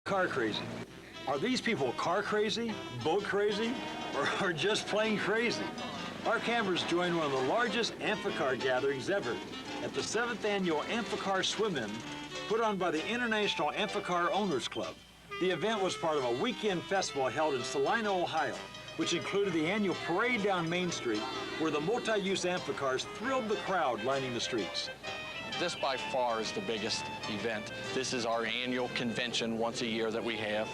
Car crazy. Are these people car crazy, boat crazy, or just plain crazy? Our campers joined one of the largest Amphicar gatherings ever at the 7th annual Amphicar Swim-In put on by the International Amphicar Owners Club. The event was part of a weekend festival held in Celina, Ohio, which included the annual parade down Main Street where the multi-use Amphicars thrilled the crowd lining the streets. This by far is the biggest event. This is our annual convention once a year that we have.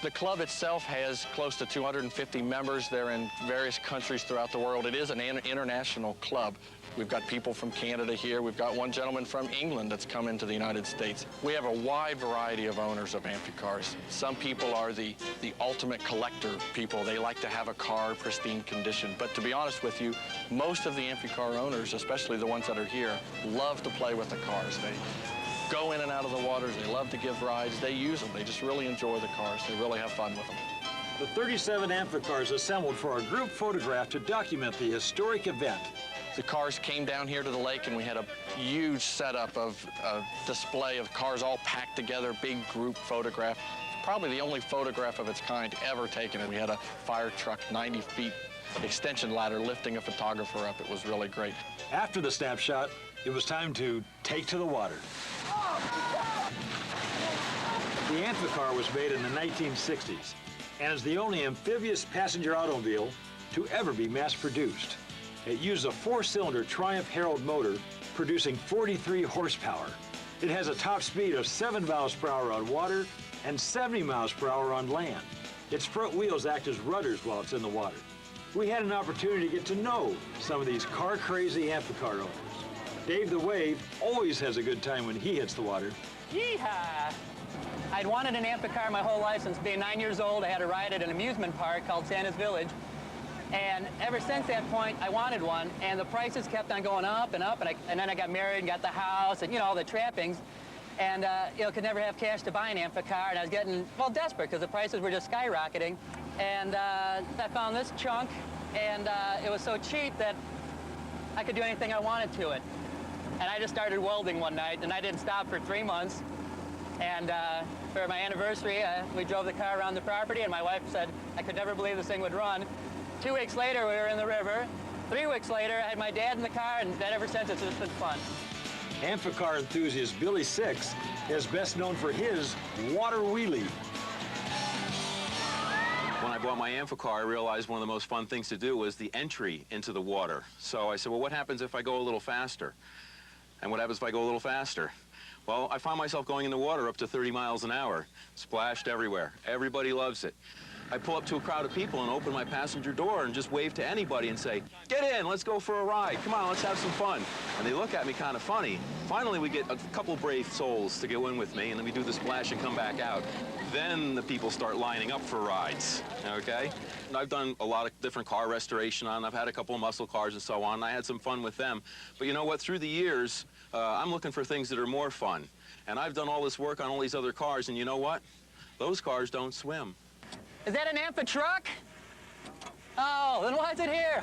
The club itself has close to 250 members. They're in various countries throughout the world. It is an international club. We've got people from Canada here. We've got one gentleman from England that's come into the United States. We have a wide variety of owners of Amphicars. Some people are the ultimate collector people. They like to have a car pristine condition. But to be honest with you, most of the Amphicar owners, especially the ones that are here, love to play with the cars. They go in and out of the waters. They love to give rides. They use them. They just really enjoy the cars. They really have fun with them. The 37 Amphicars assembled for a group photograph to document the historic event. The cars came down here to the lake, and we had a huge setup of a display of cars all packed together, big group photograph. Probably the only photograph of its kind ever taken. And we had a fire truck, 90 feet extension ladder lifting a photographer up. It was really great. After the snapshot, it was time to take to the water. The Amphicar was made in the 1960s and is the only amphibious passenger automobile to ever be mass-produced. It used a 4-cylinder Triumph Herald motor producing 43 horsepower. It has a top speed of 7 miles per hour on water and 70 miles per hour on land. Its front wheels act as rudders while it's in the water. We had an opportunity to get to know some of these car-crazy Amphicar owners. Dave the Wave always has a good time when he hits the water. Yeehaw! I'd wanted an Amphicar my whole life. Since being 9 years old, I had a ride at an amusement park called Santa's Village. And ever since that point, I wanted one, and the prices kept on going up and up, and then I got married and got the house and, you know, all the trappings, and, could never have cash to buy an Amphicar, and I was getting, well, desperate because the prices were just skyrocketing. And I found this chunk, and it was so cheap that I could do anything I wanted to it. And I just started welding one night, and I didn't stop for 3 months. And for my anniversary, we drove the car around the property, and my wife said I could never believe this thing would run. 2 weeks later, we were in the river. 3 weeks later, I had my dad in the car, and then ever since, it's just been fun. Amphicar enthusiast Billy Six is best known for his water wheelie. When I bought my Amphicar, I realized one of the most fun things to do was the entry into the water. So I said, well, what happens if I go a little faster? And what happens if I go a little faster? Well, I found myself going in the water up to 30 miles an hour, splashed everywhere. Everybody loves it. I pull up to a crowd of people and open my passenger door and just wave to anybody and say, get in, let's go for a ride. Come on, let's have some fun. And they look at me kind of funny. Finally, we get a couple brave souls to go in with me, and then we do the splash and come back out. Then the people start lining up for rides, okay? And I've done a lot of different car restoration on. I've had a couple of muscle cars and so on, and I had some fun with them. But you know what? Through the years, I'm looking for things that are more fun. And I've done all this work on all these other cars, and you know what? Those cars don't swim. Is that an Amphi truck? Oh, then why is it here?